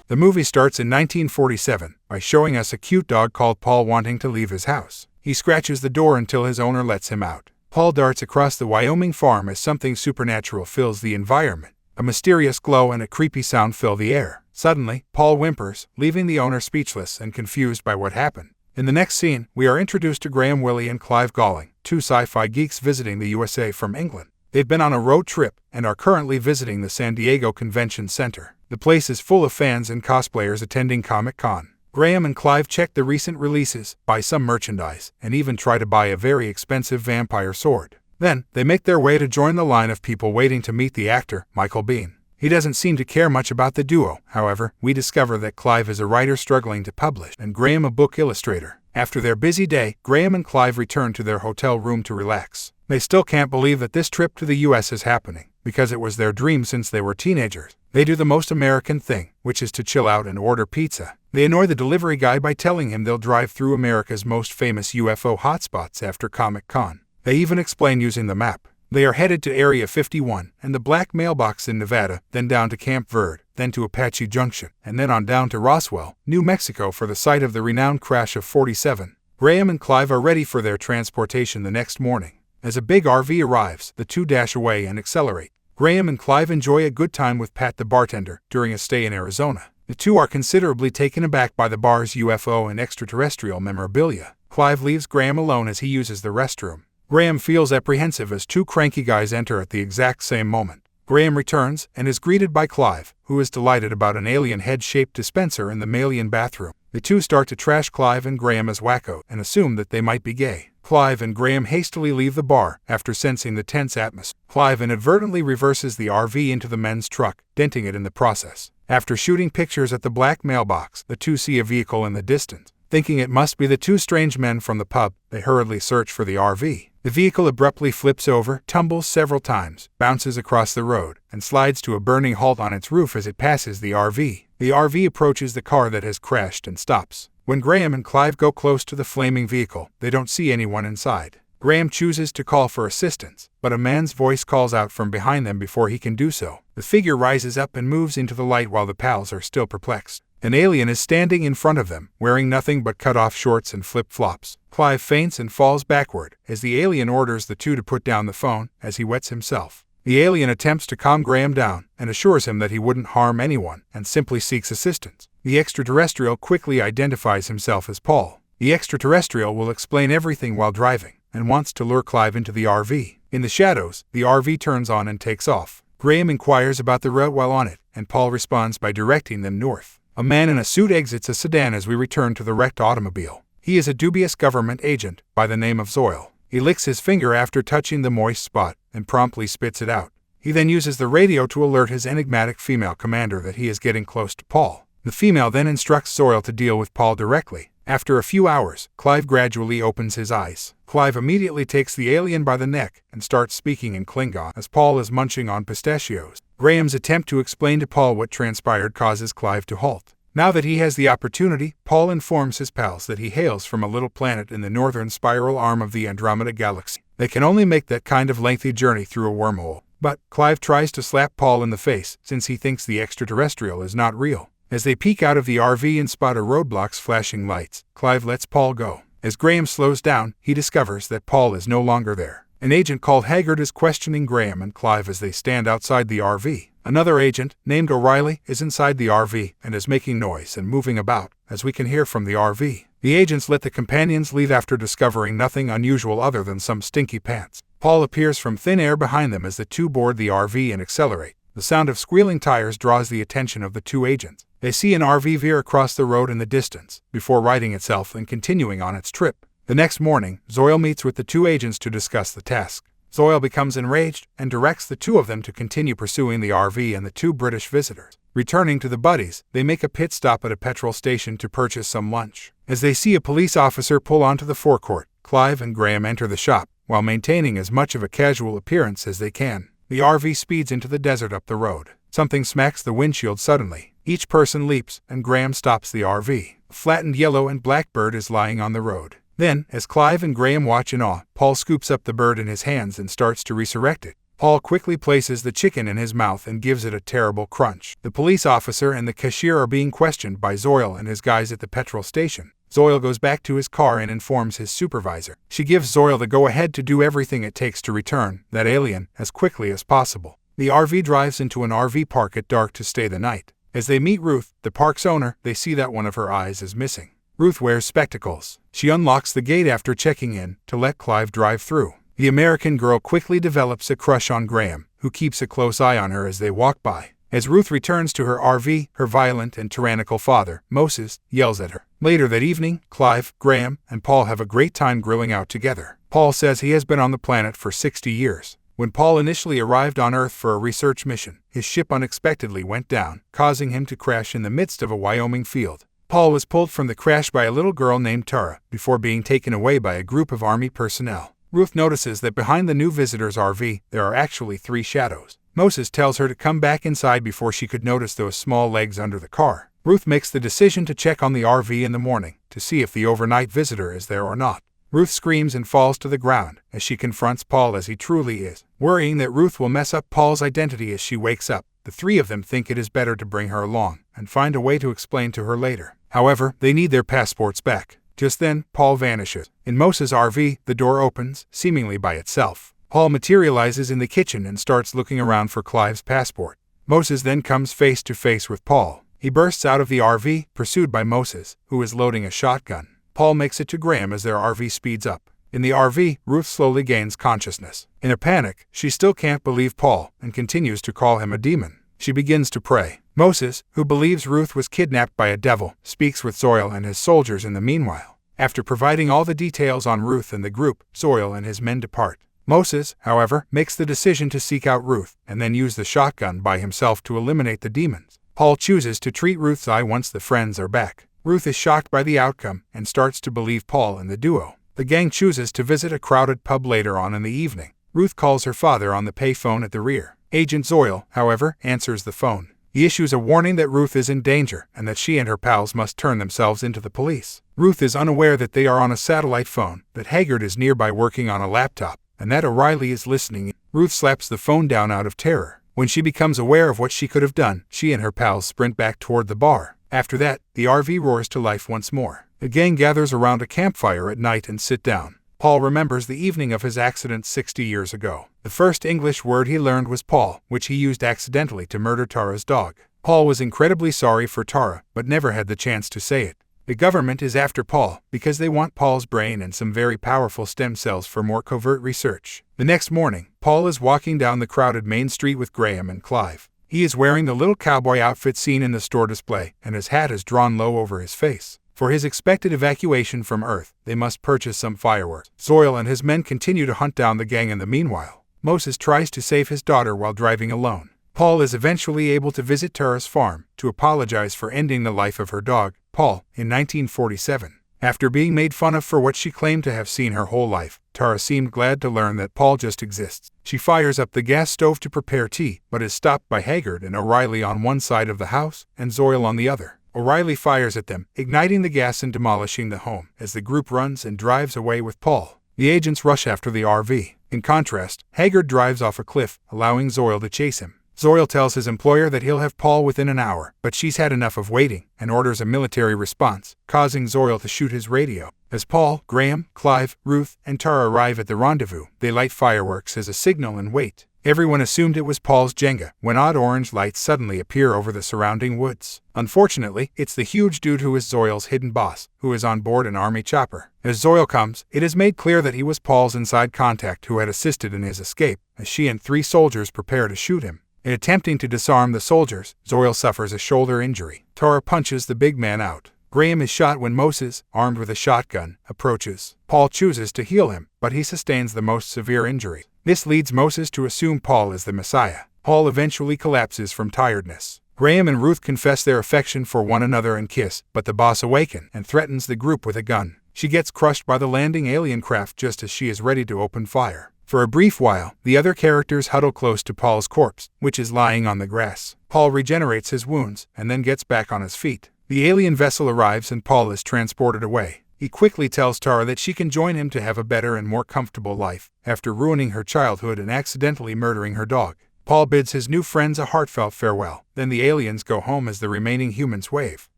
The movie starts in 1947 by showing us a cute dog called Paul wanting to leave his house. He scratches the door until his owner lets him out. Paul darts across the Wyoming farm as something supernatural fills the environment. A mysterious glow and a creepy sound fill the air. Suddenly, Paul whimpers, leaving the owner speechless and confused by what happened. In the next scene, we are introduced to Graham Willie and Clive Galling, two sci-fi geeks visiting the USA from England. They've been on a road trip and are currently visiting the San Diego Convention Center. The place is full of fans and cosplayers attending Comic-Con. Graham and Clive check the recent releases, buy some merchandise, and even try to buy a very expensive vampire sword. Then, they make their way to join the line of people waiting to meet the actor, Michael Biehn. He doesn't seem to care much about the duo. However, we discover that Clive is a writer struggling to publish, and Graham a book illustrator. After their busy day, Graham and Clive return to their hotel room to relax. They still can't believe that this trip to the US is happening, because it was their dream since they were teenagers. They do the most American thing, which is to chill out and order pizza. They annoy the delivery guy by telling him they'll drive through America's most famous UFO hotspots after Comic-Con. They even explain using the map. They are headed to Area 51 and the Black Mailbox in Nevada, then down to Camp Verde, then to Apache Junction, and then on down to Roswell, New Mexico for the site of the renowned crash of 47. Graham and Clive are ready for their transportation the next morning. As a big RV arrives, the two dash away and accelerate. Graham and Clive enjoy a good time with Pat the bartender during a stay in Arizona. The two are considerably taken aback by the bar's UFO and extraterrestrial memorabilia. Clive leaves Graham alone as he uses the restroom. Graham feels apprehensive as two cranky guys enter at the exact same moment. Graham returns and is greeted by Clive, who is delighted about an alien head-shaped dispenser in the Malian bathroom. The two start to trash Clive and Graham as wacko and assume that they might be gay. Clive and Graham hastily leave the bar after sensing the tense atmosphere. Clive inadvertently reverses the RV into the men's truck, denting it in the process. After shooting pictures at the Black Mailbox, the two see a vehicle in the distance. Thinking it must be the two strange men from the pub, they hurriedly search for the RV. The vehicle abruptly flips over, tumbles several times, bounces across the road, and slides to a burning halt on its roof as it passes the RV. The RV approaches the car that has crashed and stops. When Graham and Clive go close to the flaming vehicle, they don't see anyone inside. Graham chooses to call for assistance, but a man's voice calls out from behind them before he can do so. The figure rises up and moves into the light while the pals are still perplexed. An alien is standing in front of them, wearing nothing but cut-off shorts and flip-flops. Clive faints and falls backward, as the alien orders the two to put down the phone, as he wets himself. The alien attempts to calm Graham down, and assures him that he wouldn't harm anyone, and simply seeks assistance. The extraterrestrial quickly identifies himself as Paul. The extraterrestrial will explain everything while driving, and wants to lure Clive into the RV. In the shadows, the RV turns on and takes off. Graham inquires about the route while on it, and Paul responds by directing them north. A man in a suit exits a sedan as we return to the wrecked automobile. He is a dubious government agent by the name of Zoyle. He licks his finger after touching the moist spot and promptly spits it out. He then uses the radio to alert his enigmatic female commander that he is getting close to Paul. The female then instructs Zoyle to deal with Paul directly. After a few hours, Clive gradually opens his eyes. Clive immediately takes the alien by the neck and starts speaking in Klingon as Paul is munching on pistachios. Graham's attempt to explain to Paul what transpired causes Clive to halt. Now that he has the opportunity, Paul informs his pals that he hails from a little planet in the northern spiral arm of the Andromeda Galaxy. They can only make that kind of lengthy journey through a wormhole. But Clive tries to slap Paul in the face since he thinks the extraterrestrial is not real. As they peek out of the RV and spot a roadblock's flashing lights, Clive lets Paul go. As Graham slows down, he discovers that Paul is no longer there. An agent called Haggard is questioning Graham and Clive as they stand outside the RV. Another agent, named O'Reilly, is inside the RV and is making noise and moving about, as we can hear from the RV. The agents let the companions leave after discovering nothing unusual other than some stinky pants. Paul appears from thin air behind them as the two board the RV and accelerate. The sound of squealing tires draws the attention of the two agents. They see an RV veer across the road in the distance, before righting itself and continuing on its trip. The next morning, Zoyle meets with the two agents to discuss the task. Zoyle becomes enraged and directs the two of them to continue pursuing the RV and the two British visitors. Returning to the buddies, they make a pit stop at a petrol station to purchase some lunch. As they see a police officer pull onto the forecourt, Clive and Graham enter the shop, while maintaining as much of a casual appearance as they can. The RV speeds into the desert up the road. Something smacks the windshield suddenly. Each person leaps, and Graham stops the RV. A flattened yellow and black bird is lying on the road. Then, as Clive and Graham watch in awe, Paul scoops up the bird in his hands and starts to resurrect it. Paul quickly places the chicken in his mouth and gives it a terrible crunch. The police officer and the cashier are being questioned by Zoil and his guys at the petrol station. Zoil goes back to his car and informs his supervisor. She gives Zoil the go-ahead to do everything it takes to return that alien as quickly as possible. The RV drives into an RV park at dark to stay the night. As they meet Ruth, the park's owner, they see that one of her eyes is missing. Ruth wears spectacles. She unlocks the gate after checking in to let Clive drive through. The American girl quickly develops a crush on Graham, who keeps a close eye on her as they walk by. As Ruth returns to her RV, her violent and tyrannical father, Moses, yells at her. Later that evening, Clive, Graham, and Paul have a great time grilling out together. Paul says he has been on the planet for 60 years. When Paul initially arrived on Earth for a research mission, his ship unexpectedly went down, causing him to crash in the midst of a Wyoming field. Paul was pulled from the crash by a little girl named Tara, before being taken away by a group of Army personnel. Ruth notices that behind the new visitor's RV, there are actually 3 shadows. Moses tells her to come back inside before she could notice those small legs under the car. Ruth makes the decision to check on the RV in the morning, to see if the overnight visitor is there or not. Ruth screams and falls to the ground, as she confronts Paul as he truly is. Worrying that Ruth will mess up Paul's identity as she wakes up, the 3 of them think it is better to bring her along, and find a way to explain to her later. However, they need their passports back. Just then, Paul vanishes. In Moses' RV, the door opens, seemingly by itself. Paul materializes in the kitchen and starts looking around for Clive's passport. Moses then comes face to face with Paul. He bursts out of the RV, pursued by Moses, who is loading a shotgun. Paul makes it to Graham as their RV speeds up. In the RV, Ruth slowly gains consciousness. In a panic, she still can't believe Paul and continues to call him a demon. She begins to pray. Moses, who believes Ruth was kidnapped by a devil, speaks with Zoil and his soldiers in the meanwhile. After providing all the details on Ruth and the group, Zoil and his men depart. Moses, however, makes the decision to seek out Ruth and then use the shotgun by himself to eliminate the demons. Paul chooses to treat Ruth's eye once the friends are back. Ruth is shocked by the outcome and starts to believe Paul and the duo. The gang chooses to visit a crowded pub later on in the evening. Ruth calls her father on the payphone at the rear. Agent Zoil, however, answers the phone. He issues a warning that Ruth is in danger and that she and her pals must turn themselves into the police. Ruth is unaware that they are on a satellite phone, that Haggard is nearby working on a laptop, and that O'Reilly is listening. Ruth slaps the phone down out of terror. When she becomes aware of what she could have done, she and her pals sprint back toward the bar. After that, the RV roars to life once more. The gang gathers around a campfire at night and sit down. Paul remembers the evening of his accident 60 years ago. The first English word he learned was Paul, which he used accidentally to murder Tara's dog. Paul was incredibly sorry for Tara, but never had the chance to say it. The government is after Paul because they want Paul's brain and some very powerful stem cells for more covert research. The next morning, Paul is walking down the crowded main street with Graham and Clive. He is wearing the little cowboy outfit seen in the store display, and his hat is drawn low over his face. For his expected evacuation from Earth, they must purchase some fireworks. Zoil and his men continue to hunt down the gang in the meanwhile. Moses tries to save his daughter while driving alone. Paul is eventually able to visit Tara's farm to apologize for ending the life of her dog, Paul, in 1947. After being made fun of for what she claimed to have seen her whole life, Tara seemed glad to learn that Paul just exists. She fires up the gas stove to prepare tea, but is stopped by Haggard and O'Reilly on one side of the house and Zoil on the other. O'Reilly fires at them, igniting the gas and demolishing the home, as the group runs and drives away with Paul. The agents rush after the RV. In contrast, Haggard drives off a cliff, allowing Zoil to chase him. Zoil tells his employer that he'll have Paul within an hour, but she's had enough of waiting, and orders a military response, causing Zoil to shoot his radio. As Paul, Graham, Clive, Ruth, and Tara arrive at the rendezvous, they light fireworks as a signal and wait. Everyone assumed it was Paul's Jenga, when odd orange lights suddenly appear over the surrounding woods. Unfortunately, it's the huge dude who is Zoil's hidden boss, who is on board an army chopper. As Zoil comes, it is made clear that he was Paul's inside contact who had assisted in his escape, as she and 3 soldiers prepare to shoot him. In attempting to disarm the soldiers, Zoil suffers a shoulder injury. Tara punches the big man out. Graham is shot when Moses, armed with a shotgun, approaches. Paul chooses to heal him, but he sustains the most severe injury. This leads Moses to assume Paul is the Messiah. Paul eventually collapses from tiredness. Graham and Ruth confess their affection for one another and kiss, but the boss awakens and threatens the group with a gun. She gets crushed by the landing alien craft just as she is ready to open fire. For a brief while, the other characters huddle close to Paul's corpse, which is lying on the grass. Paul regenerates his wounds and then gets back on his feet. The alien vessel arrives and Paul is transported away. He quickly tells Tara that she can join him to have a better and more comfortable life, after ruining her childhood and accidentally murdering her dog. Paul bids his new friends a heartfelt farewell. Then the aliens go home as the remaining humans wave.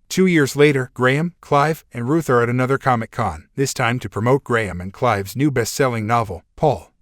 2 years later, Graham, Clive, and Ruth are at another Comic-Con, this time to promote Graham and Clive's new best-selling novel, Paul.